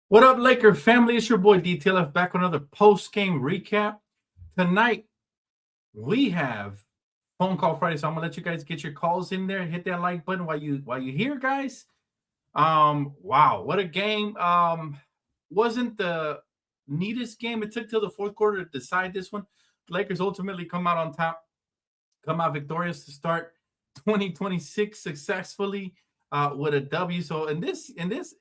What up, Laker family? It's your boy DTLF back with another post-game recap. Tonight, we have phone call Friday, so I'm gonna let you guys get your calls in there. Hit that like button while you here, guys. Wow, what a game. Wasn't the neatest game. It took till the fourth quarter to decide this one. The Lakers ultimately come out on top, come out victorious to start 2026 successfully with a W. So in this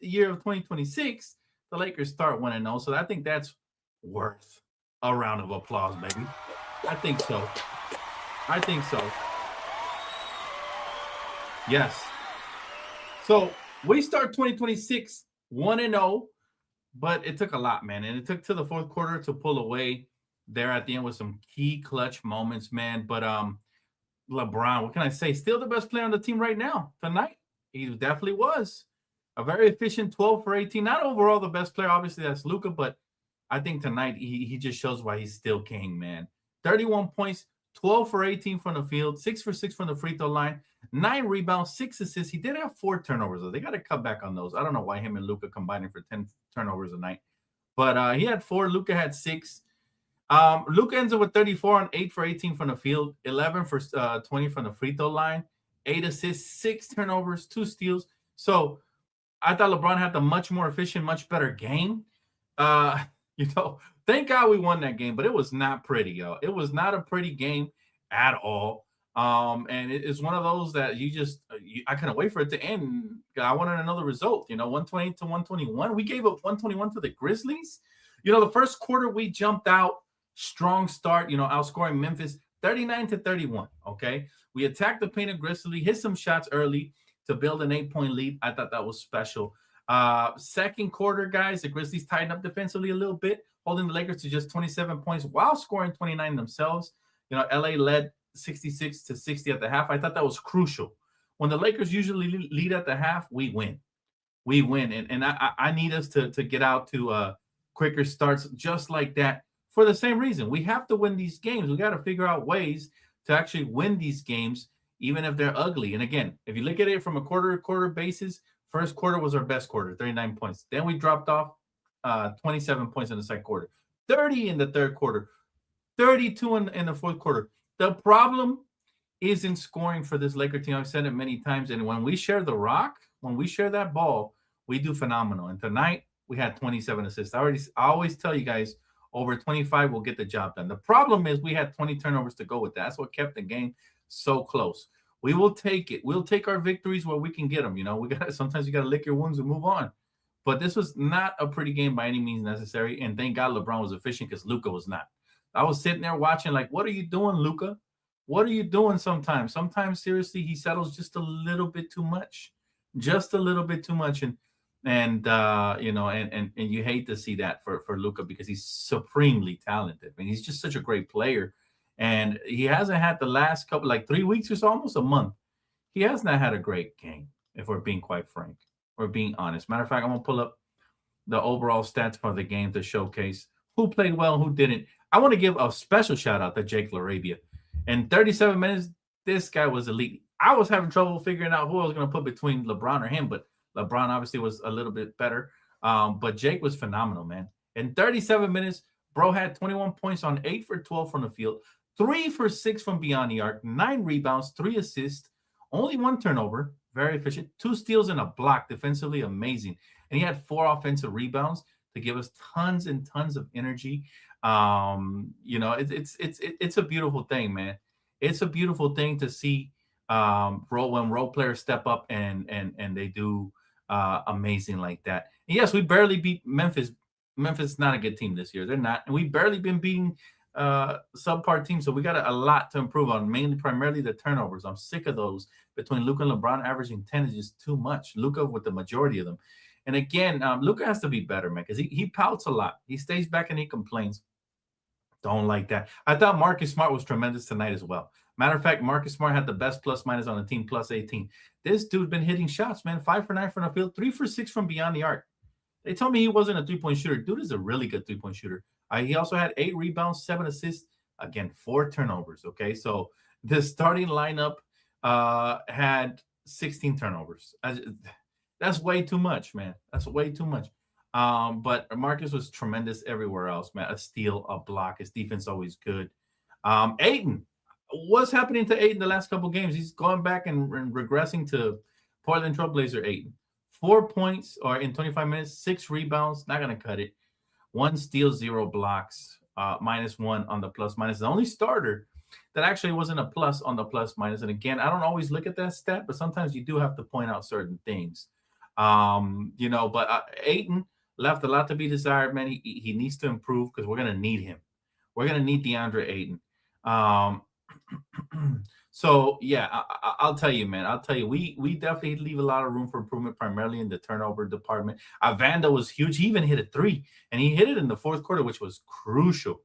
year of 2026, the Lakers start 1-0. So I think that's worth a round of applause, baby. I think so. I think so. Yes. So we start 2026 1-0, but it took a lot, man. And it took to the fourth quarter to pull away there at the end with some key clutch moments, man. But LeBron, what can I say? Still the best player on the team right now tonight. He definitely was a very efficient 12 for 18. Not overall the best player, obviously that's Luka, but I think tonight he just shows why he's still king, man. 31 points, 12 for 18 from the field, 6 for 6 from the free throw line, 9 rebounds, 6 assists. He did have 4 turnovers, though. They got to cut back on those. I don't know why him and Luka combining for 10 turnovers a night. But he had 4. Luka had 6. Luka ends up with 34 on 8 for 18 from the field, 11 for 20 from the free throw line, 8 assists, 6 turnovers, 2 steals. So I thought LeBron had the much more efficient, much better game. Uh, thank God we won that game, but it was not pretty, yo. It was not a pretty game at all. And it's one of those that I couldn't wait for it to end. I wanted another result, 120 to 121. We gave up 121 to the Grizzlies. The first quarter we jumped out, strong start, outscoring Memphis 39 to 31. Okay. We attacked the paint aggressively, hit some shots early to build an 8-point lead. I thought that was special. Second quarter, guys, the Grizzlies tightened up defensively a little bit, holding the Lakers to just 27 points while scoring 29 themselves. LA led 66 to 60 at the half. I thought that was crucial. When the Lakers usually lead at the half, we win. We win. And I need us to get out to quicker starts just like that for the same reason. We have to win these games. We got to figure out ways to actually win these games, even if they're ugly. And again, if you look at it from a quarter-to-quarter basis, first quarter was our best quarter, 39 points. Then we dropped off 27 points in the second quarter, 30 in the third quarter, 32 in the fourth quarter. The problem isn't scoring for this Laker team. I've said it many times. And when we share the rock, when we share that ball, we do phenomenal. And tonight, we had 27 assists. I always tell you guys, over 25 will get the job done. The problem is we had 20 turnovers to go with that. That's what kept the game so close. We will take it. We'll take our victories where we can get them. Sometimes you got to lick your wounds and move on. But this was not a pretty game by any means necessary. And thank God LeBron was efficient because Luka was not. I was sitting there watching like, what are you doing, Luka? What are you doing sometimes? Sometimes, seriously, he settles just a little bit too much. Just a little bit too much. And you hate to see that for Luka because he's supremely talented. I mean, he's just such a great player. And he hasn't had the last couple, like 3 weeks or so, almost a month. He has not had a great game, if we're being quite frank. We're being honest. Matter of fact, I'm going to pull up the overall stats for the game to showcase who played well and who didn't. I want to give a special shout out to Jake Laravia. In 37 minutes, this guy was elite. I was having trouble figuring out who I was going to put between LeBron or him, but LeBron obviously was a little bit better. But Jake was phenomenal, man. In 37 minutes, bro had 21 points on 8 for 12 from the field, 3 for 6 from beyond the arc, 9 rebounds, 3 assists, only 1 turnover, very efficient, 2 steals and a block, defensively amazing. And he had 4 offensive rebounds to give us tons and tons of energy. It's a beautiful thing, man. It's a beautiful thing to see when role players step up and they do amazing like that. And yes, we barely beat Memphis. Memphis is not a good team this year. They're not. And we've barely been beating subpar teams. So we got a lot to improve on, primarily the turnovers. I'm sick of those. Between Luka and LeBron averaging 10 is just too much. Luka with the majority of them. And again, Luka has to be better, man, because he pouts a lot. He stays back and he complains. Don't like that. I thought Marcus Smart was tremendous tonight as well. Matter of fact, Marcus Smart had the best plus-minus on the team, plus 18. This dude been hitting shots, man. 5 for 9 from the field, 3 for 6 from beyond the arc. They told me he wasn't a three-point shooter. Dude is a really good three-point shooter. He also had 8 rebounds, 7 assists. Again, 4 turnovers, okay? So the starting lineup had 16 turnovers. That's way too much, man. That's way too much. But Marcus was tremendous everywhere else, man. A steal, a block. His defense always good. Ayton, what's happening to Ayton the last couple games? He's going back and regressing to Portland Trailblazer Ayton. 4 points or in 25 minutes, 6 rebounds. Not going to cut it. 1 steal, 0 blocks, -1 on the plus minus. The only starter that actually wasn't a plus on the plus minus. And again, I don't always look at that stat, but sometimes you do have to point out certain things. But Ayton left a lot to be desired, man. He needs to improve because we're going to need him. We're going to need DeAndre Ayton. So yeah, I'll tell you, man. I'll tell you, we definitely leave a lot of room for improvement, primarily in the turnover department. Vanda was huge. He even hit a 3, and he hit it in the fourth quarter, which was crucial.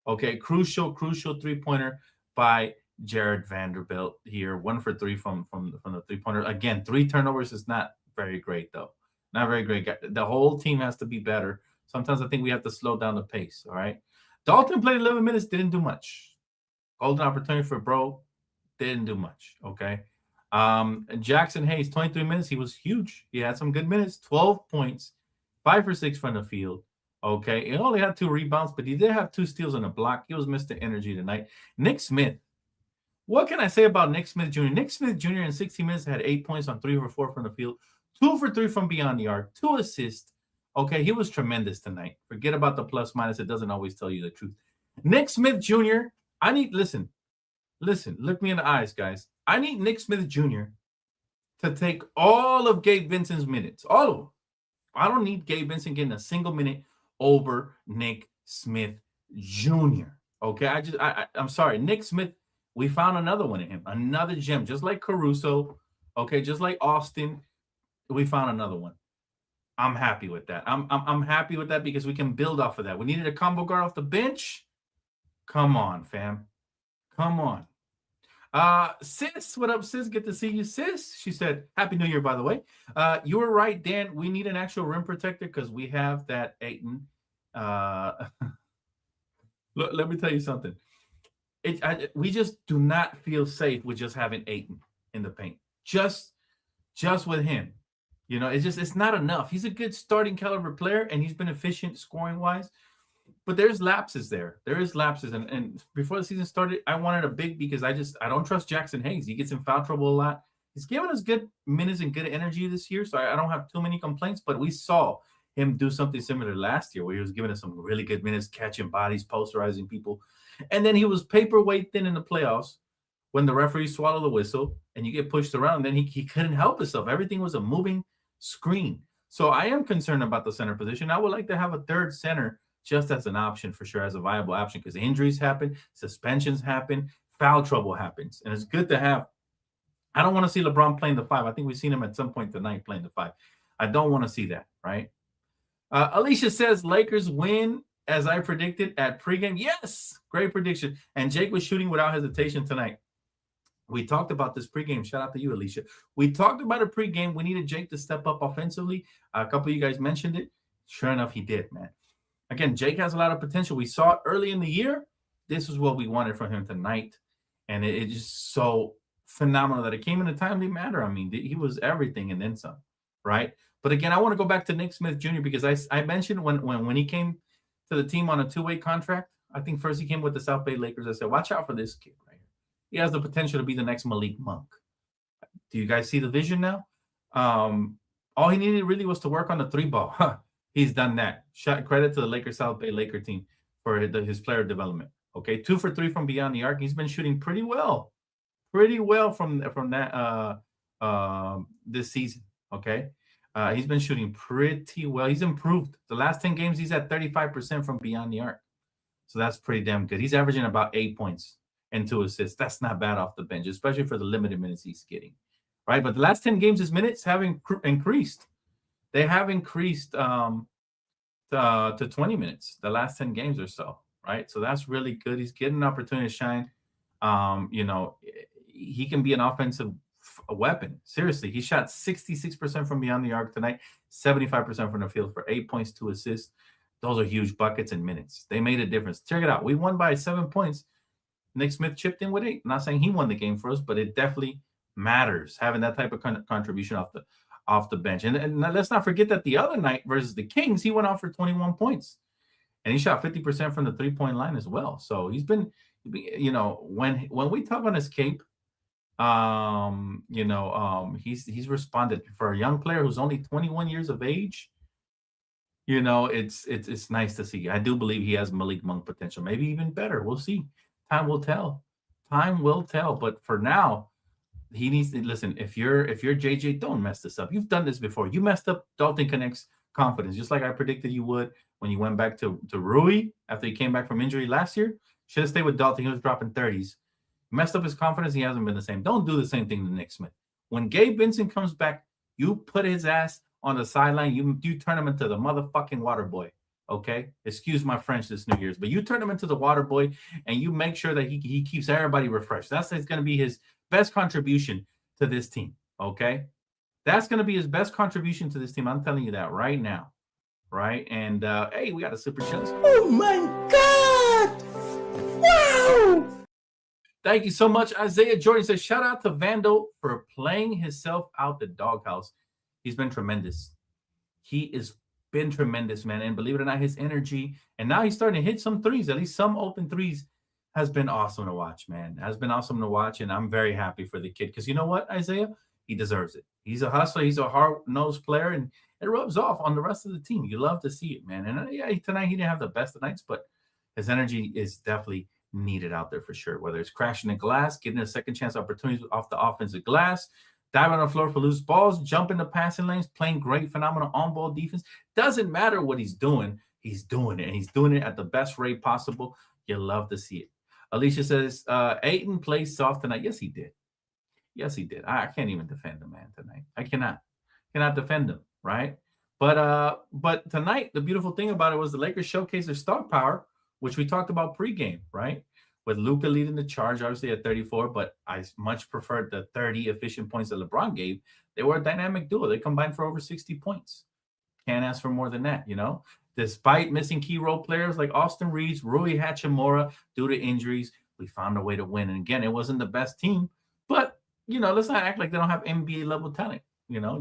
Okay, crucial 3-pointer by Jared Vanderbilt here. 1 for 3 from the 3-pointer. Again, 3 turnovers is not very great, though. Not very great. The whole team has to be better. Sometimes I think we have to slow down the pace. All right. Dalton played 11 minutes, didn't do much. Golden opportunity for bro, didn't do much. Okay. Jackson Hayes, 23 minutes. He was huge. He had some good minutes. 12 points, 5 for 6 from the field. Okay. He only had 2 rebounds, but he did have 2 steals and a block. He was Mr. Energy tonight. Nick Smith. What can I say about Nick Smith Jr.? Nick Smith Jr. in 60 minutes had 8 points on 3 for 4 from the field, 2 for 3 from beyond the arc, 2 assists. Okay, he was tremendous tonight. Forget about the plus minus. It doesn't always tell you the truth. Nick Smith Jr., listen, look me in the eyes, guys. I need Nick Smith Jr. to take all of Gabe Vincent's minutes, all of them. I don't need Gabe Vincent getting a single minute over Nick Smith Jr. Okay, I'm sorry. Nick Smith, we found another one in him, another gem, just like Caruso, okay, just like Austin. We found another one. I'm happy with that. I'm happy with that because we can build off of that. We needed a combo guard off the bench. Come on, fam. Come on. Sis, what up, sis? Good to see you, sis. She said, Happy New Year, by the way. You were right, Dan. We need an actual rim protector because we have that Ayton. Let me tell you something. We just do not feel safe with just having Ayton in the paint. Just with him. You know, it's not enough. He's a good starting caliber player, and he's been efficient scoring-wise. But there's lapses there. There is lapses. And before the season started, I wanted a big because I don't trust Jackson Hayes. He gets in foul trouble a lot. He's given us good minutes and good energy this year, so I don't have too many complaints. But we saw him do something similar last year where he was giving us some really good minutes, catching bodies, posterizing people. And then he was paperweight thin in the playoffs when the referees swallow the whistle and you get pushed around. Then he couldn't help himself. Everything was a moving screen. So I am concerned about the center position. I would like to have a third center just as an option for sure, as a viable option, because injuries happen, suspensions happen, foul trouble happens. And it's good to have. I don't want to see LeBron playing the 5. I think we've seen him at some point tonight playing the 5. I don't want to see that, right? Alicia says Lakers win as I predicted at pregame. Yes, great prediction. And Jake was shooting without hesitation tonight. We talked about this pregame. Shout out to you, Alicia. We talked about a pregame. We needed Jake to step up offensively. A couple of you guys mentioned it. Sure enough, he did, man. Again, Jake has a lot of potential. We saw it early in the year. This is what we wanted from him tonight. And it's just so phenomenal that it came in a timely manner. I mean, he was everything and then some, right? But again, I want to go back to Nick Smith Jr. because I mentioned when he came to the team on a 2-way contract, I think first he came with the South Bay Lakers. I said, watch out for this kid right here. He has the potential to be the next Malik Monk. Do you guys see the vision now? All he needed really was to work on the 3-ball. He's done that. Credit to the Lakers South Bay Laker team for his player development. Okay, 2 for 3 from beyond the arc. He's been shooting pretty well from that this season. Okay, he's been shooting pretty well. He's improved. The last 10 games, he's at 35% from beyond the arc. So that's pretty damn good. He's averaging about 8 points and 2 assists. That's not bad off the bench, especially for the limited minutes he's getting. Right, but the last 10 games, his minutes have increased. They have increased to 20 minutes the last 10 games or so, right? So that's really good. He's getting an opportunity to shine. He can be an offensive weapon. Seriously, he shot 66% from beyond the arc tonight, 75% from the field for 8 points, 2 assists. Those are huge buckets and minutes. They made a difference. Check it out. We won by 7 points. Nick Smith chipped in with 8. I'm not saying he won the game for us, but it definitely matters having that type of contribution off the bench. And let's not forget that the other night versus the Kings, he went out for 21 points. And he shot 50% from the three-point line as well. So he's been, when we talk on his cape, he's responded for a young player who's only 21 years of age. It's nice to see. I do believe he has Malik Monk potential, maybe even better. We'll see. Time will tell. Time will tell. But for now, he needs to listen. If you're JJ, don't mess this up. You've done this before. You messed up Dalton Connect's confidence, just like I predicted you would when you went back to Rui after he came back from injury last year. Should have stayed with Dalton. He was dropping 30s. Messed up his confidence. He hasn't been the same. Don't do the same thing to Nick Smith. When Gabe Vincent comes back, you put his ass on the sideline. You turn him into the motherfucking water boy. Okay? Excuse my French this New Year's, but you turn him into the water boy and you make sure that he keeps everybody refreshed. That's going to be his best contribution to this team. Okay? That's going to be his best contribution to this team. I'm telling you that right now. Right? And, hey, we got a super chance. Oh, my God! Wow! Thank you so much. Isaiah Jordan says, shout out to Vandal for playing himself out the doghouse. He's been tremendous. He has been tremendous, man. And believe it or not, his energy, and now he's starting to hit some threes, at least some open threes, has been awesome to watch, man. Has been awesome to watch, and I'm very happy for the kid. Because you know what, Isaiah? He deserves it. He's a hustler. He's a hard-nosed player, and it rubs off on the rest of the team. You love to see it, man. And, yeah, tonight he didn't have the best of nights, but his energy is definitely needed out there for sure, whether it's crashing the glass, getting a second chance opportunities off the offensive glass, diving on the floor for loose balls, jumping the passing lanes, playing great, phenomenal on-ball defense. Doesn't matter what he's doing it, and he's doing it at the best rate possible. You love to see it. Alicia says, Ayton plays soft tonight. Yes, he did. Yes, he did. I can't even defend the man tonight. I cannot defend him, right? But tonight, the beautiful thing about it was the Lakers showcased their star power, which we talked about pregame, right? With Luka leading the charge, obviously at 34, but I much preferred the 30 efficient points that LeBron gave. They were a dynamic duo. They combined for over 60 points. Can't ask for more than that, Despite missing key role players like Austin Reeves, Rui Hachimura, due to injuries, we found a way to win. And again, it wasn't the best team, but, let's not act like they don't have NBA-level talent.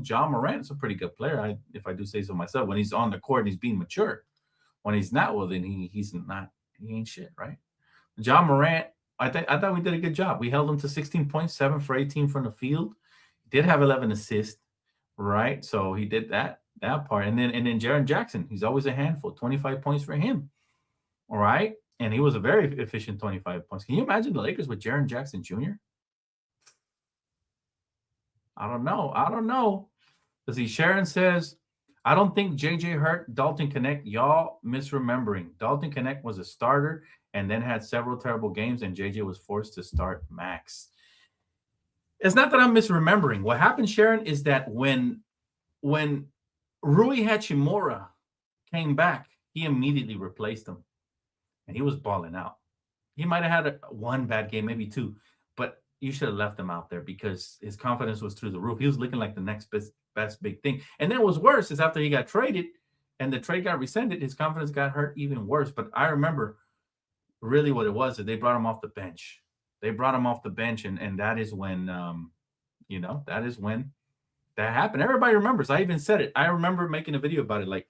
John Morant's a pretty good player, if I do say so myself, when he's on the court and he's being mature. When he's not, well, then he ain't shit, right? John Morant, I thought we did a good job. We held him to 16 points, 7 for 18 from the field. He did have 11 assists, right? So he did that part. And then Jaren Jackson, he's always a handful, 25 points for him. All right? And he was a very efficient 25 points. Can you imagine the Lakers with Jaren Jackson Jr.? I don't know. See, Sharon says, I don't think JJ hurt Dalton Connect. Y'all misremembering. Dalton Connect was a starter and then had several terrible games, and JJ was forced to start Max. It's not that I'm misremembering. What happened, Sharon, is that when Rui Hachimura came back, he immediately replaced him, and he was balling out. He might have had one bad game, maybe two, but you should have left him out there because his confidence was through the roof. He was looking like the next best big thing. And then what was worse is after he got traded and the trade got rescinded, his confidence got hurt even worse. But I remember really what it was that they brought him off the bench. And that is when, that happened. Everybody remembers. I even said it. I remember making a video about it. Like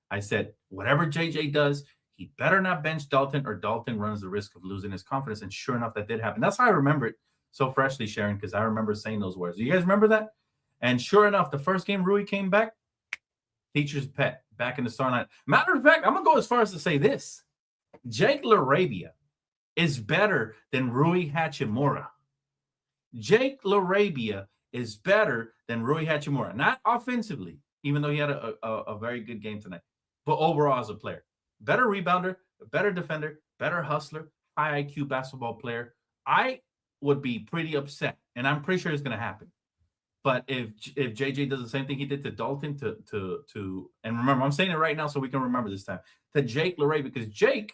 I said, whatever JJ does, he better not bench Dalton or Dalton runs the risk of losing his confidence. And sure enough, that did happen. That's how I remember it so freshly, Sharon, because I remember saying those words. Do you guys remember that? And sure enough, the first game Rui came back, teacher's pet, back in the starting line. Matter of fact, I'm going to go as far as to say this. Jake Laravia is better than Rui Hachimura. Jake Laravia is better than Rui Hachimura. Not offensively, even though he had a very good game tonight, but overall as a player. Better rebounder, better defender, better hustler, high IQ basketball player. I would be pretty upset, and I'm pretty sure it's going to happen. But if JJ does the same thing he did to Dalton, and remember, I'm saying it right now so we can remember this time, to Jake Laravia, because Jake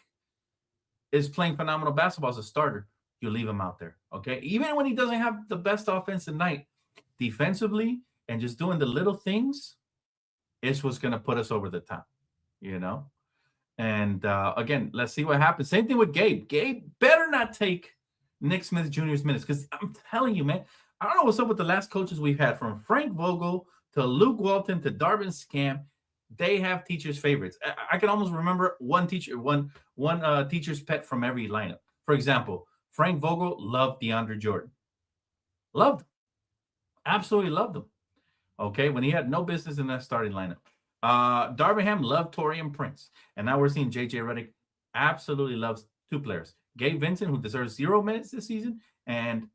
is playing phenomenal basketball as a starter, you leave him out there, okay? Even when he doesn't have the best offensive night, defensively and just doing the little things, it's what's going to put us over the top, And again, let's see what happens. Same thing with Gabe. Gabe better not take Nick Smith Jr.'s minutes because I'm telling you, man, I don't know what's up with the last coaches we've had, from Frank Vogel to Luke Walton to Darvin Scam, they have teachers' favorites. I can almost remember one teacher's pet from every lineup. For example, Frank Vogel loved DeAndre Jordan. Loved him. Absolutely loved him. Okay, when he had no business in that starting lineup. Darvin Ham loved Taurean Prince. And now we're seeing J.J. Redick absolutely loves two players. Gabe Vincent, who deserves 0 minutes this season, and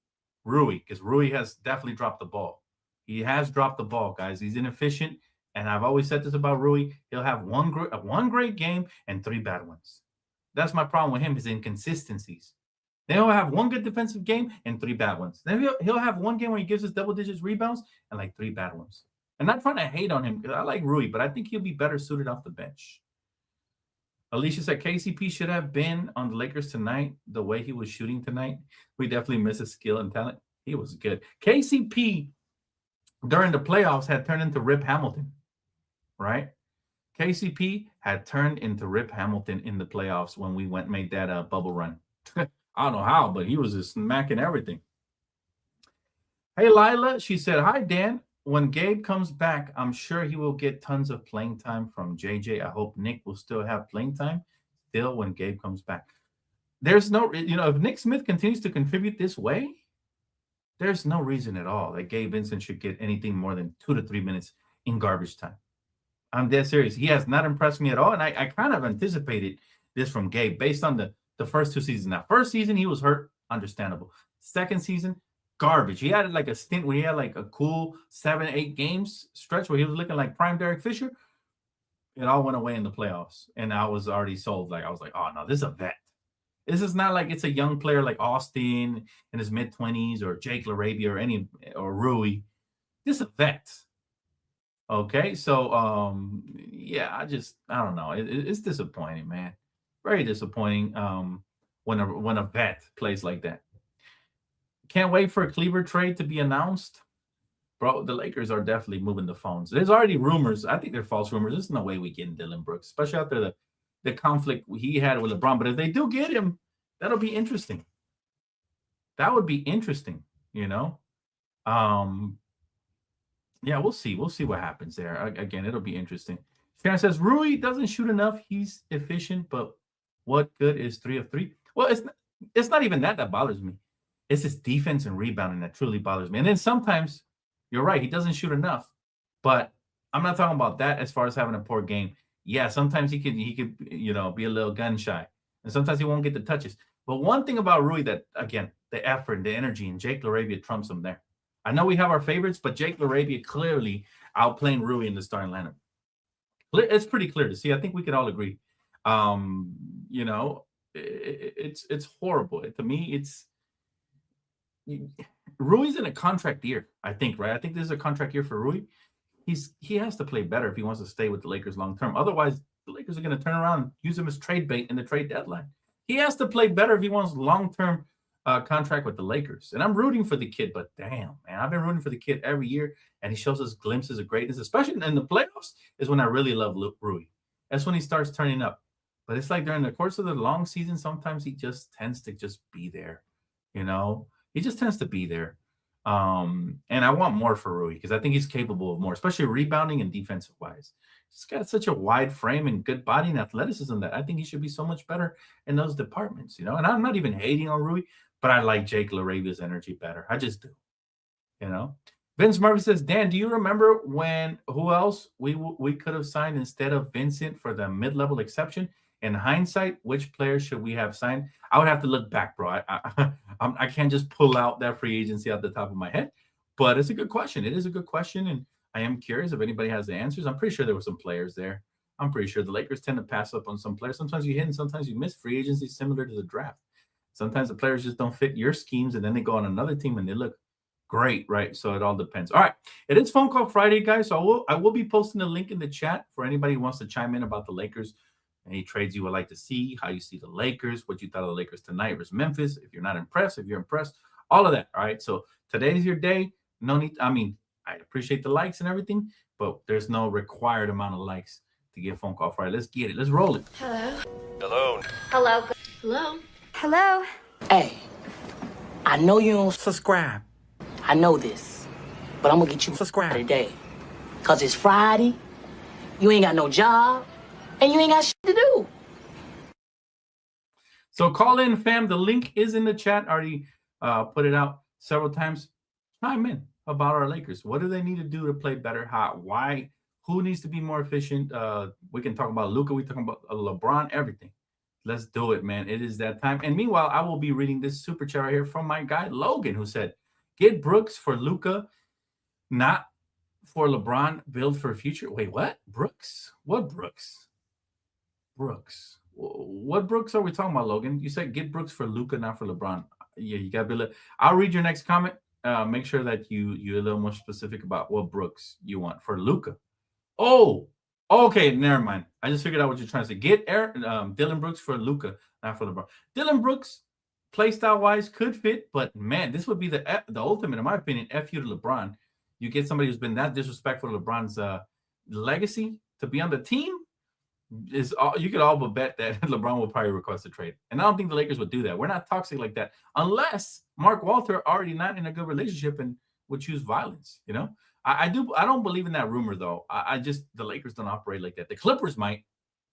Rui, because Rui has definitely dropped the ball. He has dropped the ball, guys. He's inefficient. And I've always said this about Rui. He'll have one great game and 3 bad ones. That's my problem with him, his inconsistencies. Then he'll have one good defensive game and 3 bad ones. Then he'll have one game where he gives us double digits rebounds and like 3 bad ones. I'm not trying to hate on him because I like Rui, but I think he'll be better suited off the bench. Alicia said KCP should have been on the Lakers tonight the way he was shooting tonight. We definitely miss his skill and talent. He was good. KCP during the playoffs had turned into Rip Hamilton. Right? KCP had turned into Rip Hamilton in the playoffs when we made that bubble run. I don't know how, but he was just smacking everything. Hey, Lila, she said, hi, Dan. When Gabe comes back, I'm sure he will get tons of playing time from JJ. I hope Nick will still have playing time still when Gabe comes back. There's no, if Nick Smith continues to contribute this way, there's no reason at all that Gabe Vincent should get anything more than 2 to 3 minutes in garbage time. I'm dead serious. He has not impressed me at all. And I kind of anticipated this from Gabe based on the first 2 seasons. Now, first season, he was hurt. Understandable. Second season, garbage. He had like a stint where he had like a cool 7-8 games stretch where he was looking like prime Derek Fisher. It all went away in the playoffs. And I was already sold. Like, I was like, oh, no, this is a vet. This is not like it's a young player like Austin in his mid-20s or Jake Laravia or Rui. This is a vet. Okay, so yeah, I don't know. It's disappointing, man. Very disappointing when a vet plays like that. Can't wait for a Kleber trade to be announced. Bro, the Lakers are definitely moving the phones. There's already rumors. I think they're false rumors. There's no way we get Dillon Brooks, especially after the conflict he had with LeBron. But if they do get him, that'll be interesting. That would be interesting, Yeah, we'll see. We'll see what happens there. Again, it'll be interesting. Sharon says, Rui doesn't shoot enough. He's efficient, but what good is 3 of 3? Well, it's not even that bothers me. It's his defense and rebounding that truly bothers me. And then sometimes, you're right, he doesn't shoot enough. But I'm not talking about that as far as having a poor game. Yeah, sometimes he could be a little gun shy. And sometimes he won't get the touches. But one thing about Rui that, again, the effort and the energy, and Jake Laravia trumps him there. I know we have our favorites, but Jake Laravia clearly outplaying Rui in the starting lineup. It's pretty clear to see. I think we could all agree. It's horrible. To me, Rui's in a contract year, I think, right? I think this is a contract year for Rui. He has to play better if he wants to stay with the Lakers long term. Otherwise, the Lakers are going to turn around and use him as trade bait in the trade deadline. He has to play better if he wants long-term contract with the Lakers. And I'm rooting for the kid, but damn, man, I've been rooting for the kid every year, and he shows us glimpses of greatness, especially in the playoffs is when I really love Rui. That's when he starts turning up. But it's like during the course of the long season, sometimes he just tends to just be there, He just tends to be there. And I want more for Rui because I think he's capable of more, especially rebounding and defensive-wise. He's got such a wide frame and good body and athleticism that I think he should be so much better in those departments, And I'm not even hating on Rui, but I like Jake Laravia's energy better. I just do, Vince Murphy says, Dan, do you remember who else we could have signed instead of Vincent for the mid-level exception? In hindsight, which players should we have signed? I would have to look back, bro. I can't just pull out that free agency out the top of my head, but it's a good question. It is a good question, and I am curious if anybody has the answers. I'm pretty sure there were some players there. I'm pretty sure the Lakers tend to pass up on some players. Sometimes you hit and sometimes you miss. Free agency similar to the draft. Sometimes the players just don't fit your schemes, and then they go on another team and they look great, right? So it all depends. All right, it is Phone Call Friday, guys. So I will be posting a link in the chat for anybody who wants to chime in about the Lakers. Any trades you would like to see, how you see the Lakers, what you thought of the Lakers tonight versus Memphis. If you're not impressed, if you're impressed, all of that. All right. So today's your day. No need. I appreciate the likes and everything, but there's no required amount of likes to get Phone Call Friday. Let's get it. Let's roll it. Hello. Hello. Hello. Hello. Hello. Hey, I know you don't Subscribe. I know this, but I'm gonna get you Subscribe. today. 'Cause it's Friday, you ain't got no job, and you ain't got shit to do. So call in, fam. The link is in the chat. Already put it out several times. Chime in about our Lakers. What do they need to do to play better? How? Why? Who needs to be more efficient? We can talk about Luka. We talk about LeBron. Everything. Let's do it, man. It is that time. And meanwhile, I will be reading this super chat right here from my guy Logan, who said, "Get Brooks for Luka, not for LeBron. Build for a future." Wait, what? Brooks? What Brooks? Brooks. What Brooks are we talking about, Logan? You said get Brooks for Luka, not for LeBron. Yeah, you got to be. I'll read your next comment. Make sure that you're a little more specific about what Brooks you want for Luka. Oh, okay, never mind. I just figured out what you're trying to say. Get Dillon Brooks for Luka, not for LeBron. Dillon Brooks, play style wise, could fit, but man, this would be the ultimate, in my opinion, F you to LeBron. You get somebody who's been that disrespectful to LeBron's legacy to be on the team. You could all but bet that LeBron will probably request a trade. And I don't think the Lakers would do that. We're not toxic like that unless Mark Walter already not in a good relationship and would choose violence. I don't believe in that rumor though. The Lakers don't operate like that. The Clippers might.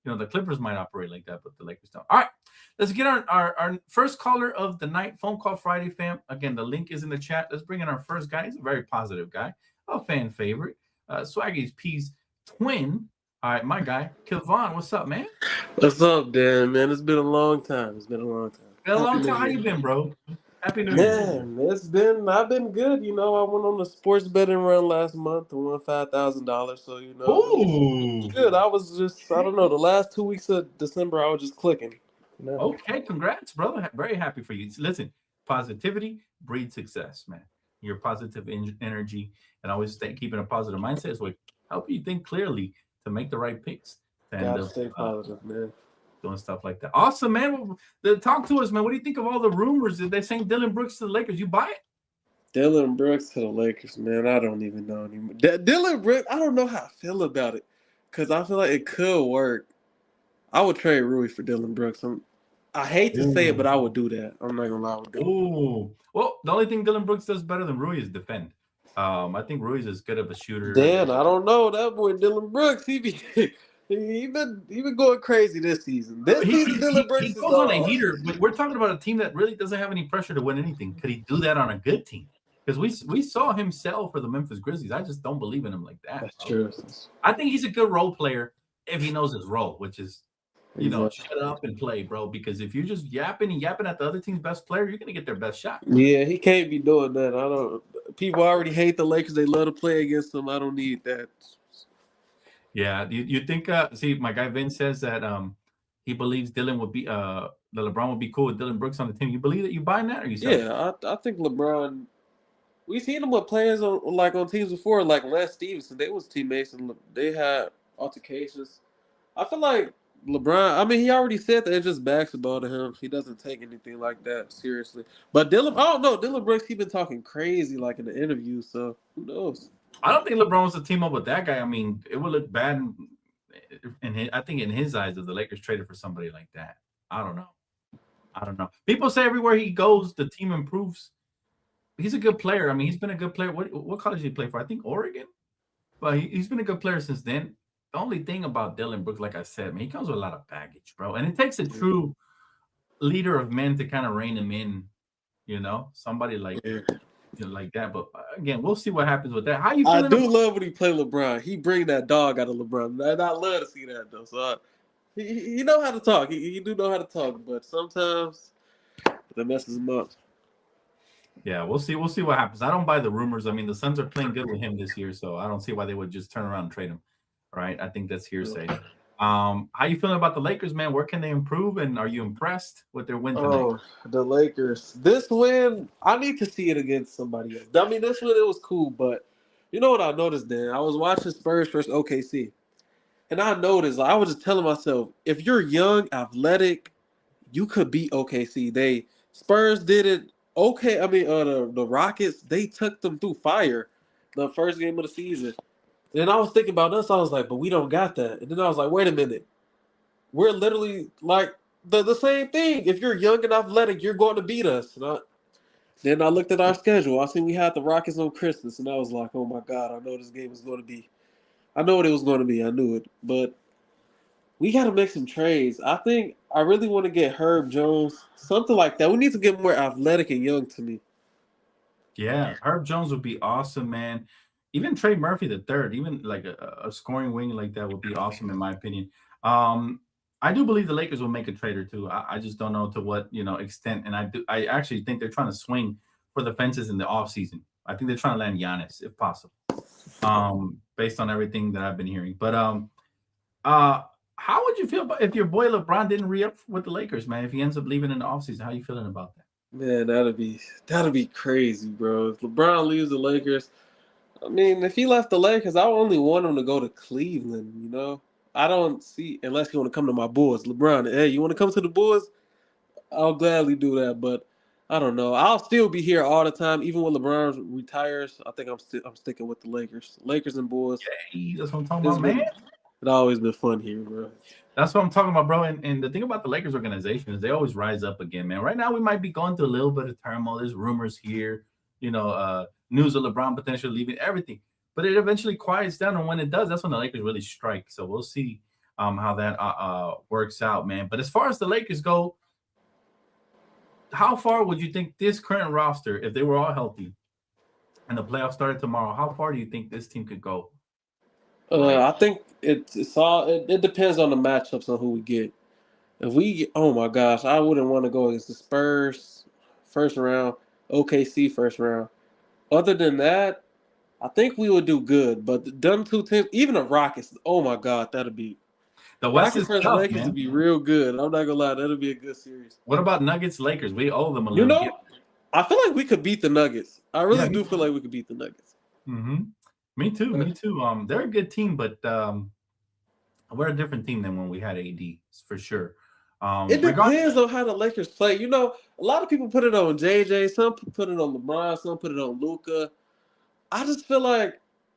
The Clippers might operate like that, but the Lakers don't. All right, let's get our first caller of the night. Phone call Friday, fam. Again, the link is in the chat. Let's bring in our first guy. He's a very positive guy, a fan favorite. Swaggy's P's twin. All right, my guy, Kevon. What's up, man? What's up, Dan, man? It's been a long time. Been a long time. How you been, bro? Happy New Year. Man, I've been good. I went on a sports betting run last month and won $5,000. So, Ooh. Good. I don't know, the last 2 weeks of December, I was just clicking. Okay, congrats, brother. Very happy for you. Listen, positivity breeds success, man. Your positive energy and always keeping a positive mindset is what help you think clearly to make the right picks. Gotta stay positive, man. Doing stuff like that. Awesome, man. Talk to us, man. What do you think of all the rumors that they're saying Dillon Brooks to the Lakers? You buy it? Dillon Brooks to the Lakers, man. I don't even know anymore. Dillon Brooks, I don't know how I feel about it because I feel like it could work. I would trade Rui for Dillon Brooks. I hate to say it, but I would do that. I'm not gonna lie, I would do it. Well, the only thing Dillon Brooks does better than Rui is defend. I think Rui's as good of a shooter. Dan, I don't know. That boy Dillon Brooks, he been going crazy this season. Dillon Brooks he goes on a heater, but we're talking about a team that really doesn't have any pressure to win anything. Could he do that on a good team? Because we saw him sell for the Memphis Grizzlies. I just don't believe in him like that. That's true. I think he's a good role player if he knows his role, which is shut up and play, bro. Because if you're just yapping at the other team's best player, you're gonna get their best shot. Yeah, he can't be doing that. People already hate the Lakers. They love to play against them. I don't need that. Yeah, you think? See, my guy Vince says that he believes Dillon would be that LeBron would be cool with Dillon Brooks on the team. You believe that? You buying that, or you? Yeah, I think LeBron. We've seen him with players on teams before, like Les Stevenson. They was teammates and they had altercations. I feel like LeBron. I mean, he already said that it's just basketball to him. He doesn't take anything like that seriously. But Dillon, I don't know. Dillon Brooks, he's been talking crazy like in the interview. So who knows? I don't think LeBron wants to team up with that guy. I mean, it would look bad I think in his eyes if the Lakers traded for somebody like that. I don't know. People say everywhere he goes, the team improves. He's a good player. I mean, he's been a good player. What college did he play for? I think Oregon. But he's been a good player since then. The only thing about Dillon Brooks, like I said, man, he comes with a lot of baggage, bro. And it takes a true leader of men to kind of rein him in, somebody like like that. But again, we'll see what happens with that. How you feeling? I do love when he play LeBron. He bring that dog out of LeBron. And I love to see that though. So he know how to talk. He do know how to talk, but sometimes that messes him up. Yeah, we'll see. We'll see what happens. I don't buy the rumors. I mean, the Suns are playing good with him this year, so I don't see why they would just turn around and trade him. Right? I think that's hearsay. How you feeling about the Lakers, man? Where can they improve? And are you impressed with their win tonight? Oh, the Lakers. This win, I need to see it against somebody else. I mean, this win, it was cool, but you know what I noticed, Dan? I was watching Spurs versus OKC, and I noticed, I was just telling myself, if you're young, athletic, you could beat OKC. Spurs did it. Okay, I mean, the Rockets, they took them through fire the first game of the season. And I was thinking about us. I was like, but we don't got that. And then I was like, wait a minute. We're literally like the same thing. If you're young and athletic, you're going to beat us. Then I looked at our schedule. I seen we had the Rockets on Christmas, and I was like, oh, my God, I know this game is going to be I know what it was going to be. I knew it, but we got to make some trades. I think I really want to get Herb Jones, something like that. We need to get more athletic and young to me. Yeah, Herb Jones would be awesome, man. Even Trey Murphy the third, even like a scoring wing like that would be awesome in my opinion. Um, I do believe the Lakers will make a trade or two. I just don't know to what extent, and I actually think they're trying to swing for the fences in the offseason. I think they're trying to land Giannis if possible. Based on everything that I've been hearing. But uh how would you feel about if your boy LeBron didn't re-up with the Lakers, man? If he ends up leaving in the offseason, how you feeling about that? Man, that'd be crazy, bro. If LeBron leaves the Lakers, I mean, if he left the Lakers, I only want him to go to Cleveland. I don't see unless he want to come to my Bulls. LeBron, hey, you want to come to the Bulls? I'll gladly do that, but I don't know. I'll still be here all the time, even when LeBron retires. I think I'm sticking with the Lakers, Lakers and Bulls. Hey, that's what I'm talking It's about, man. always been fun here, bro. That's what I'm talking about, bro. And the thing about the Lakers organization is they always rise up again, man. Right now, we might be going through a little bit of turmoil. There's rumors here, news of LeBron potentially leaving, everything. But it eventually quiets down, and when it does, that's when the Lakers really strike. So we'll see how that works out, man. But as far as the Lakers go, how far would you think this current roster, if they were all healthy and the playoffs started tomorrow, how far do you think this team could go? I think it depends on the matchups on who we get. If we get, oh my gosh, I wouldn't want to go against the Spurs first round, OKC first round. Other than that, I think we would do good. But them two teams, even the Rockets, oh my God, that'd be The West Rockets is versus tough, Lakers man. would be real good. I'm not gonna lie, that'll be a good series. What about Nuggets Lakers? We owe them a You little. know, I feel like we could beat the Nuggets. I Yeah, really do feel like we could beat the Nuggets. mm-hmm. Me too. Me too. They're a good team, but we're a different team than when we had AD for sure. It Regardless, depends on how the Lakers play. A lot of people put it on JJ, some put it on LeBron, some put it on Luka. I feel like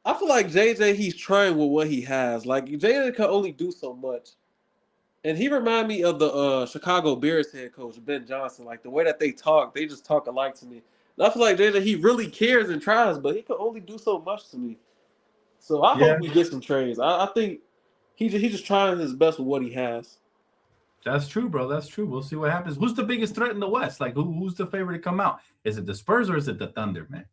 JJ, he's trying with what he has. Like JJ can only do so much. And he remind me of the Chicago Bears head coach, Ben Johnson. Like the way that they just talk alike to me. And I feel like JJ, he really cares and tries, but he can only do so much to me. So I yeah, hope we get some trades. I think he's just trying his best with what he has. that's true, bro. That's true. We'll see what happens. Who's the biggest threat in the West? Like, who's the favorite to come out? Is it the Spurs or is it the Thunder, man?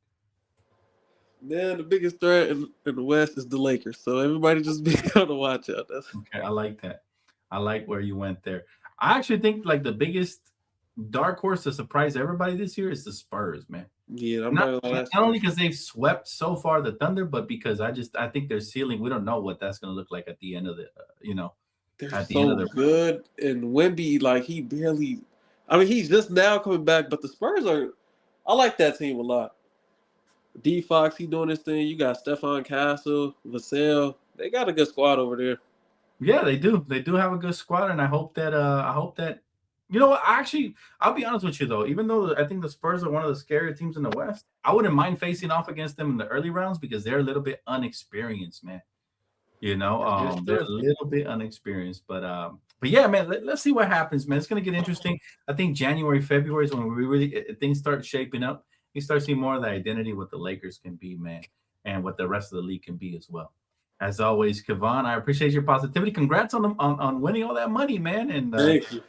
Man, the biggest threat in the West is the Lakers. So everybody just be on the watch out. Okay, I like that. I like where you went there. I actually think like the biggest dark horse to surprise everybody this year is the Spurs, man. Yeah, I'm Not, not gonna lie. not only because they've swept so far the Thunder, but because I think their ceiling. We don't know what that's going to look like at the end of the They're at the end so of the. good. And Wemby, like he barely. I mean, he's just now coming back, but the Spurs are. I like that team a lot. D Fox, he doing his thing. You got Stephon Castle, Vassell. They got a good squad over there. Yeah, they do. They do have a good squad, and I hope that you know what. Actually, I'll be honest with you though. Even though I think the Spurs are one of the scarier teams in the West, I wouldn't mind facing off against them in the early rounds because they're a little bit unexperienced, man. It's They're true. a little bit unexperienced, but yeah, man. Let's see what happens, man. It's gonna get interesting. I think January, February is when we really things start shaping up. You start seeing more of the identity what the Lakers can be, man, and what the rest of the league can be as well. As always, Kevon, I appreciate your positivity. Congrats on winning all that money, man, and Thank you.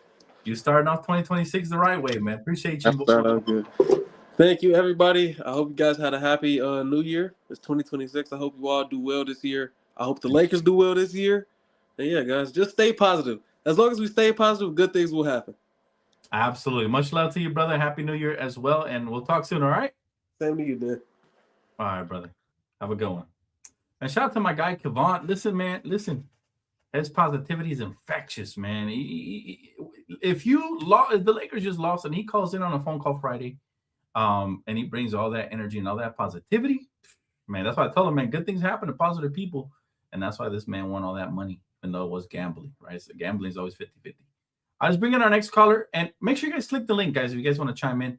you starting off 2026 the right way, man. Appreciate you. That's right, I'm good. Thank you, everybody. I hope you guys had a happy New Year. It's 2026. I hope you all do well this year. I hope the Lakers do well this year. And yeah, guys, just stay positive. As long as we stay positive, good things will happen. Absolutely. Much love to you, brother. Happy New Year as well, and we'll talk soon. All right. Same to you, man. All right, brother. Have a good one. And shout out to my guy Kevon. Listen, man. Listen, his positivity is infectious, man. If the Lakers just lost, and he calls in on a phone call Friday, and he brings all that energy and all that positivity, man. That's why I told him, man, good things happen to positive people, and that's why this man won all that money, even though it was gambling, right? So gambling is always 50-50. I'll just bring in our next caller, and make sure you guys click the link, guys, if you guys want to chime in.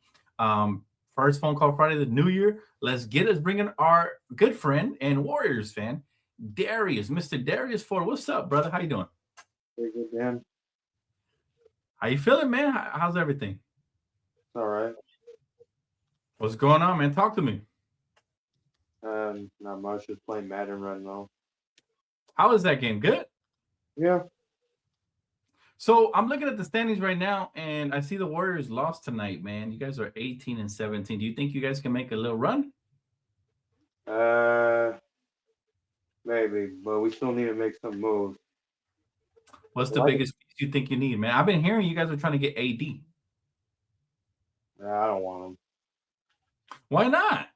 First phone call Friday, the New Year. Let's bring in our good friend and Warriors fan, Darius, Mr. Darius Ford. What's up, brother? How you doing? Pretty good, man. How you feeling, man? How's everything? All right. What's going on, man? Talk to me. Not much. Just playing Madden right now. How was that game? Good? Yeah. So I'm looking at the standings right now, and I see the Warriors lost tonight, man. You guys are 18 and 17. Do you think you guys can make a little run? Maybe, but we still need to make some moves. What's the biggest piece you think you need, man? I've been hearing you guys are trying to get AD. I don't want him. Why not?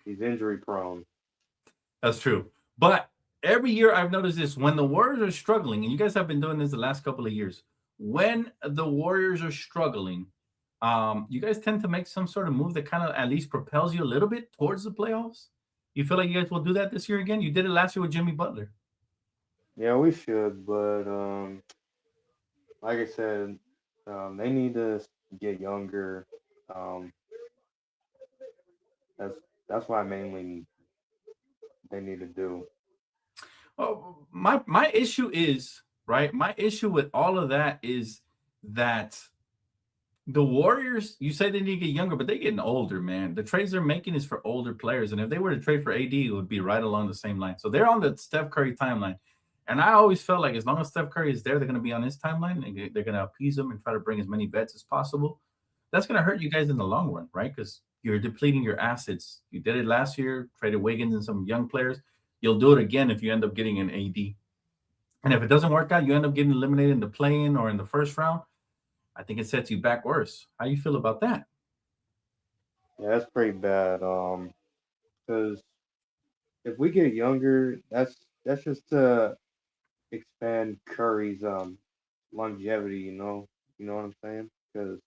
He's injury prone. That's true. But every year I've noticed this, when the Warriors are struggling, and you guys have been doing this the last couple of years, when the Warriors are struggling, you guys tend to make some sort of move that kind of at least propels you a little bit towards the playoffs. You feel like you guys will do that this year again? You did it last year with Jimmy Butler. Yeah, we should, but like I said, they need to get younger. That's why mainly they need to do. Oh, my issue is, right? My issue with all of that is that the Warriors, you say they need to get younger, but they're getting older, man. The trades they're making is for older players. And if they were to trade for AD, it would be right along the same line. So they're on the Steph Curry timeline. And I always felt like as long as Steph Curry is there, they're going to be on his timeline. And they're going to appease him and try to bring as many vets as possible. That's going to hurt you guys in the long run, right? Because you're depleting your assets. You did it last year, traded Wiggins and some young players. You'll do it again if you end up getting an AD. And if it doesn't work out, you end up getting eliminated in the play-in or in the first round. I think it sets you back worse. How you feel about that? Yeah, that's pretty bad. Because if we get younger, that's just to expand Curry's longevity. You know what I'm saying? Because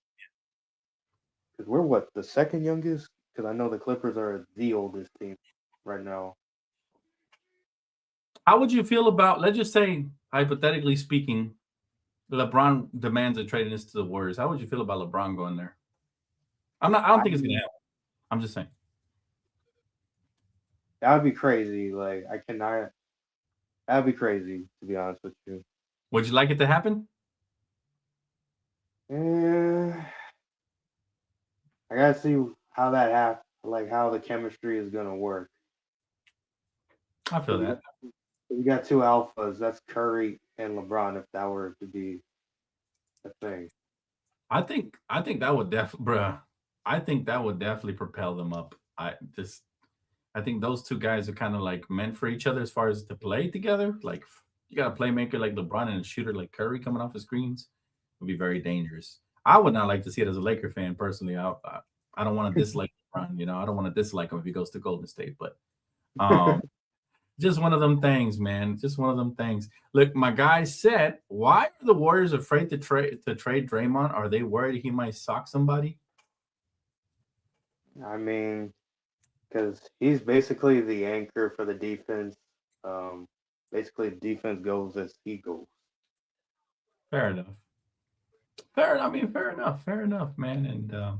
we're what, the second youngest? Because I know the Clippers are the oldest team right now. How would you feel about, let's just say, hypothetically speaking, LeBron demands a trade into the Warriors? How would you feel about LeBron going there? I don't think it's gonna happen. I'm just saying. That would be crazy. Like, I cannot. That would be crazy, to be honest with you. Would you like it to happen? I gotta see how that happens, like how the chemistry is gonna work. I feel that. We got two alphas. That's Curry and LeBron. If that were to be a thing, I think that would I think that would definitely propel them up. I think those two guys are kind of like meant for each other as far as to play together. Like, you got a playmaker like LeBron and a shooter like Curry coming off the screens would be very dangerous. I would not like to see it as a Laker fan personally. I don't want to dislike LeBron. I don't want to dislike him if he goes to Golden State, but just one of them things, man. Just one of them things. Look, my guy said, why are the Warriors afraid to trade Draymond? Are they worried he might sock somebody? I mean, because he's basically the anchor for the defense. Basically, the defense goes as he goes. Fair enough. Fair enough, man. And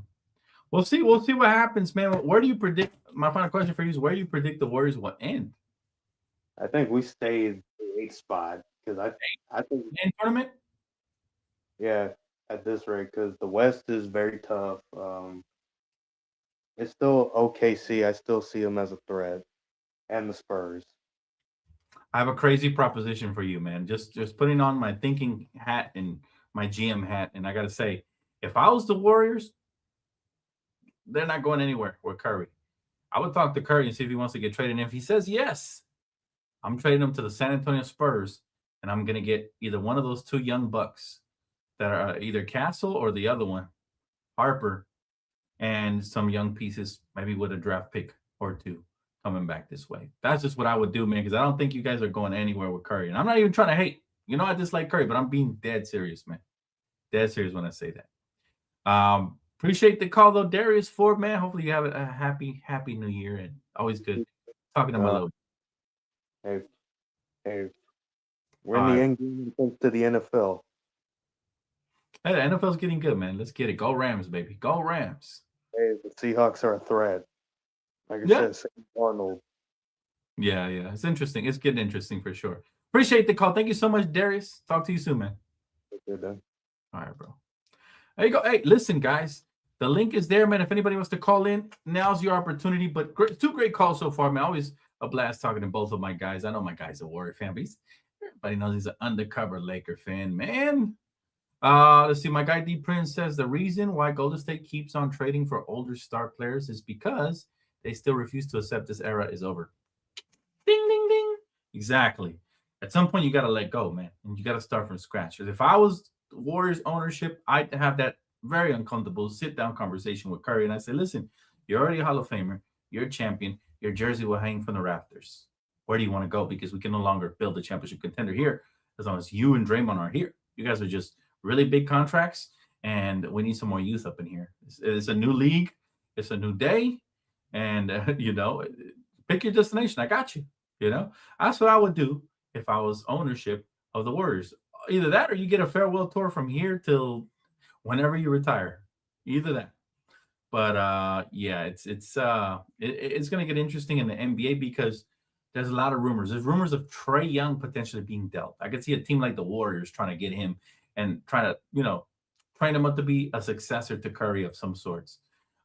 we'll see what happens, man. Where do you predict? My final question for you is, where do you predict the Warriors will end? I think we stayed the 8th spot because I think In tournament? Yeah, at this rate, because the West is very tough. It's still OKC. I still see them as a threat, and the Spurs. I have a crazy proposition for you, man. Just putting on my thinking hat and my GM hat, and I gotta say, if I was the Warriors, they're not going anywhere with Curry. I would talk to Curry and see if he wants to get traded. And if he says yes, I'm trading him to the San Antonio Spurs, and I'm gonna get either one of those two young bucks that are either Castle or the other one, Harper, and some young pieces, maybe with a draft pick or two coming back this way. That's just what I would do, man, because I don't think you guys are going anywhere with Curry. And I'm not even trying to hate. I dislike Curry, but I'm being dead serious, man. Dead serious when I say that. Appreciate the call, though, Darius Ford, man. Hopefully you have a happy New Year, and always good talking to my little. Hey, we're in the end game thanks to the NFL. Hey, the NFL's getting good, man. Let's get it. Go Rams, baby. Go Rams. Hey, the Seahawks are a threat. Like I said, Sam Darnold. Yeah. It's interesting. It's getting interesting for sure. Appreciate the call. Thank you so much, Darius. Talk to you soon, man. Good, then. All right, bro. There you go. Hey, listen, guys. The link is there, man. If anybody wants to call in, now's your opportunity. But two great calls so far, man. a blast talking to both of my guys. I know my guy's a Warrior fan, but everybody knows he's an undercover Laker fan, man. Let's see. My guy D Prince says the reason why Golden State keeps on trading for older star players is because they still refuse to accept this era is over. Ding, ding, ding. Exactly. At some point, you got to let go, man, and you got to start from scratch. If I was Warriors ownership, I'd have that very uncomfortable sit-down conversation with Curry, and I say, listen, you're already a Hall of Famer. You're a champion. Your jersey will hang from the rafters. Where do you want to go? Because we can no longer build a championship contender here as long as you and Draymond are here. You guys are just really big contracts, and we need some more youth up in here. It's a new league. It's a new day, and, pick your destination. I got you. That's what I would do if I was ownership of the Warriors. Either that or you get a farewell tour from here till whenever you retire. Either that. But it's going to get interesting in the NBA because there's a lot of rumors. There's rumors of Trae Young potentially being dealt. I could see a team like the Warriors trying to get him and try to, train him up to be a successor to Curry of some sorts.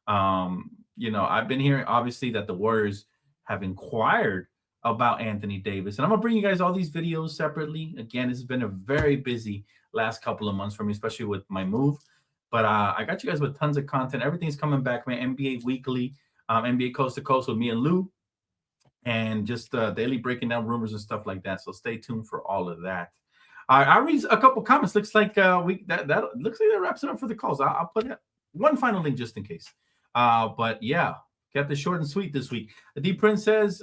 I've been hearing obviously that the Warriors have inquired about Anthony Davis. And I'm going to bring you guys all these videos separately. Again, it's been a very busy last couple of months for me, especially with my move. But I got you guys with tons of content. Everything's coming back, man. NBA Weekly, NBA Coast to Coast with me and Lou, and just daily breaking down rumors and stuff like that. So stay tuned for all of that. I read a couple comments. Looks like that looks like that wraps it up for the calls. I'll put one final link just in case. But yeah, kept it short and sweet this week. D Prince says,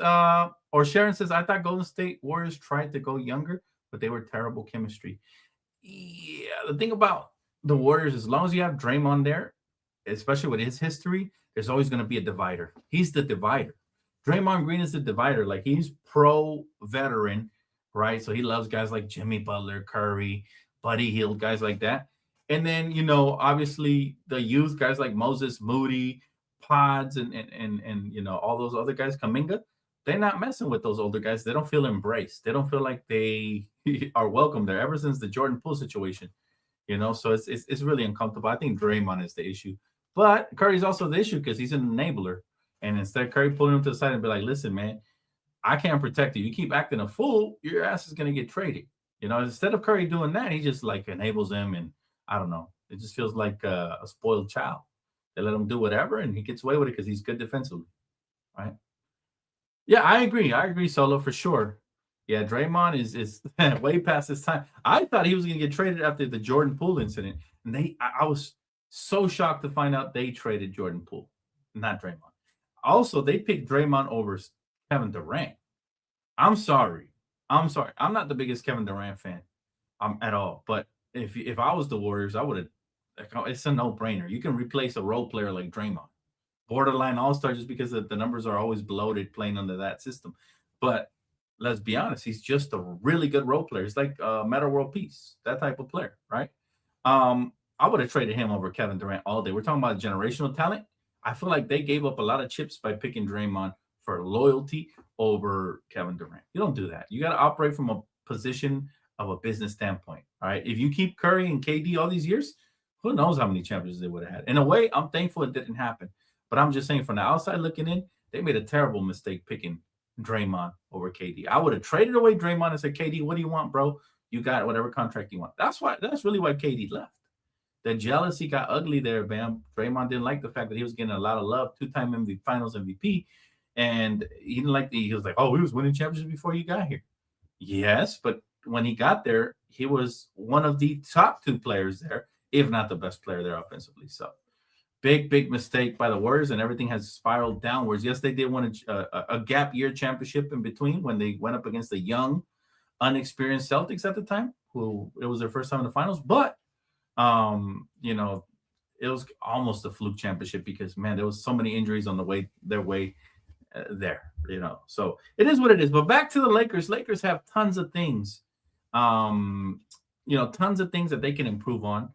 or Sharon says, I thought Golden State Warriors tried to go younger, but they were terrible chemistry. Yeah, the thing about the Warriors, as long as you have Draymond there, especially with his history, there's always going to be a divider. He's the divider. Draymond Green is the divider. Like, he's pro-veteran, right? So he loves guys like Jimmy Butler, Curry, Buddy Hield, guys like that. And then, obviously the youth, guys like Moses Moody, Pods, and all those other guys, Kuminga, they're not messing with those older guys. They don't feel embraced. They don't feel like they are welcome there ever since the Jordan Poole situation. So it's really uncomfortable. I think Draymond is the issue. But Curry's also the issue because he's an enabler. And instead of Curry pulling him to the side and be like, listen, man, I can't protect you. You keep acting a fool, your ass is going to get traded. Instead of Curry doing that, he just like enables him. And I don't know. It just feels like a spoiled child. They let him do whatever and he gets away with it because he's good defensively. Right? Yeah, I agree, Solo, for sure. Yeah, Draymond is way past his time. I thought he was going to get traded after the Jordan Poole incident. And I was so shocked to find out they traded Jordan Poole, not Draymond. Also, they picked Draymond over Kevin Durant. I'm sorry. I'm not the biggest Kevin Durant fan at all. But if I was the Warriors, I would have. It's a no-brainer. You can replace a role player like Draymond. Borderline all-star just because the numbers are always bloated playing under that system. But let's be honest, he's just a really good role player. He's like Meta World Peace, that type of player, right? I would have traded him over Kevin Durant all day. We're talking about generational talent. I feel like they gave up a lot of chips by picking Draymond for loyalty over Kevin Durant. You don't do that. You got to operate from a position of a business standpoint, all right? If you keep Curry and KD all these years, who knows how many champions they would have had. In a way, I'm thankful it didn't happen. But I'm just saying from the outside looking in, they made a terrible mistake picking Draymond over KD. I would have traded away Draymond and said, KD, what do you want, bro? You got whatever contract you want. That's really why KD left. The jealousy got ugly there, Bam. Draymond didn't like the fact that he was getting a lot of love, two-time MVP, Finals MVP, and he didn't like he was like, oh, he was winning championships before you got here. Yes, but when he got there, he was one of the top two players there, if not the best player there offensively. So big mistake by the Warriors, and everything has spiraled downwards. Yes, they did win a gap year championship in between when they went up against the young, unexperienced Celtics at the time, who it was their first time in the finals. But, it was almost a fluke championship because, man, there was so many injuries on their way there, So it is what it is. But back to the Lakers. Lakers have tons of things, tons of things that they can improve on.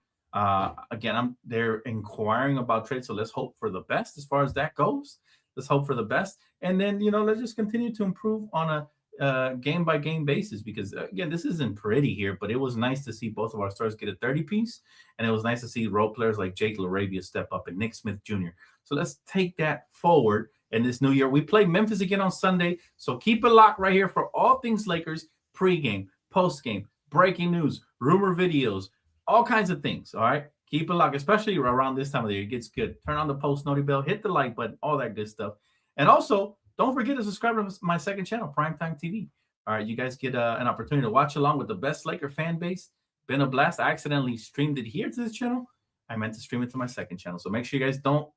Again, they're inquiring about trades, so let's hope for the best as far as that goes. Let's hope for the best, and then let's just continue to improve on a game by game basis. Because again, this isn't pretty here, but it was nice to see both of our stars get a 30-piece, and it was nice to see role players like Jake Laravia step up and Nick Smith Jr. So let's take that forward in this new year. We play Memphis again on Sunday, so keep it locked right here for all things Lakers, pregame, postgame, breaking news, rumor videos, all kinds of things, all right? Keep it locked, especially around this time of the year. It gets good. Turn on the post noti bell, hit the like button, all that good stuff. And also, don't forget to subscribe to my second channel, Primetime TV. All right, you guys get an opportunity to watch along with the best Laker fan base. Been a blast. I accidentally streamed it here to this channel. I meant to stream it to my second channel. So make sure you guys don't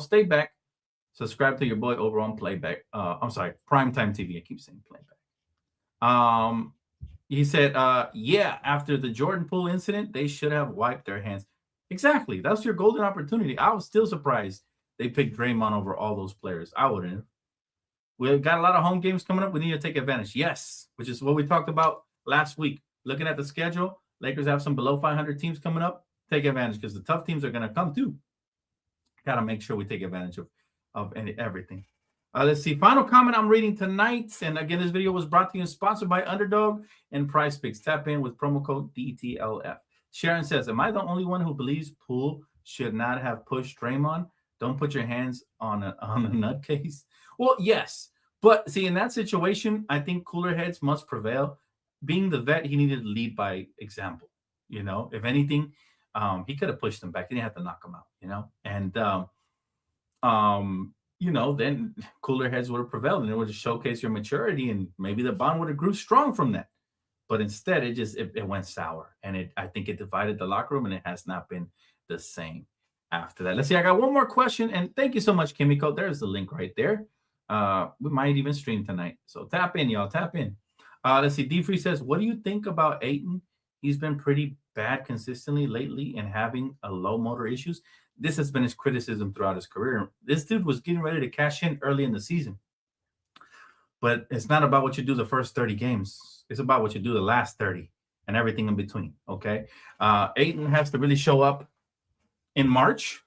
stay back. Subscribe to your boy over on Playback. I'm sorry, Primetime TV. I keep saying Playback. He said, yeah, after the Jordan Poole incident, they should have wiped their hands. Exactly. That's your golden opportunity. I was still surprised they picked Draymond over all those players. I wouldn't have. We've got a lot of home games coming up. We need to take advantage. Yes, which is what we talked about last week. Looking at the schedule, Lakers have some below 500 teams coming up. Take advantage because the tough teams are going to come too. Got to make sure we take advantage of everything. Let's see. Final comment I'm reading tonight. And again, this video was brought to you and sponsored by Underdog and Prize Picks. Tap in with promo code DTLF. Sharon says, am I the only one who believes Poole should not have pushed Draymond? Don't put your hands on a nutcase. Well, yes. But see, in that situation, I think cooler heads must prevail. Being the vet, he needed to lead by example. You know, if anything, he could have pushed him back. He didn't have to knock him out, you know. And, you know, then cooler heads would have prevailed and it would have showcased your maturity and maybe the bond would have grew strong from that. But instead, it went sour. And I think it divided the locker room and it has not been the same after that. Let's see. I got one more question. And thank you so much, Kimiko. There's the link right there. We might even stream tonight. So tap in, y'all. Tap in. Let's see. D-Free says, what do you think about Ayton? He's been pretty bad consistently lately and having a low motor issues. This has been his criticism throughout his career. This dude was getting ready to cash in early in the season. But it's not about what you do the first 30 games. It's about what you do the last 30 and everything in between, okay? Ayton has to really show up in March,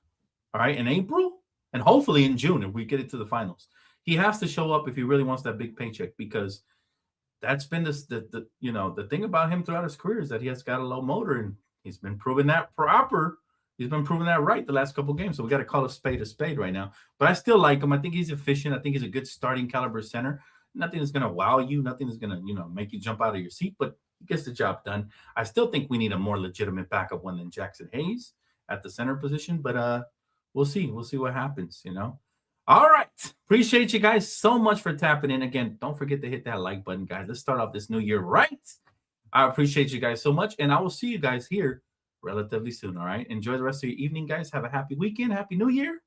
all right, in April, and hopefully in June if we get it to the finals. He has to show up if he really wants that big paycheck because that's been the thing about him throughout his career is that he has got a low motor and he's been proving that proper. He's been proving that right the last couple of games. So we got to call a spade right now. But I still like him. I think he's efficient. I think he's a good starting caliber center. Nothing is going to wow you. Nothing is going to, make you jump out of your seat, but he gets the job done. I still think we need a more legitimate backup one than Jackson Hayes at the center position, but we'll see. We'll see what happens, All right. Appreciate you guys so much for tapping in. Again, don't forget to hit that like button, guys. Let's start off this new year right. I appreciate you guys so much, and I will see you guys here relatively soon, all right? Enjoy the rest of your evening, guys. Have a happy weekend. Happy New Year.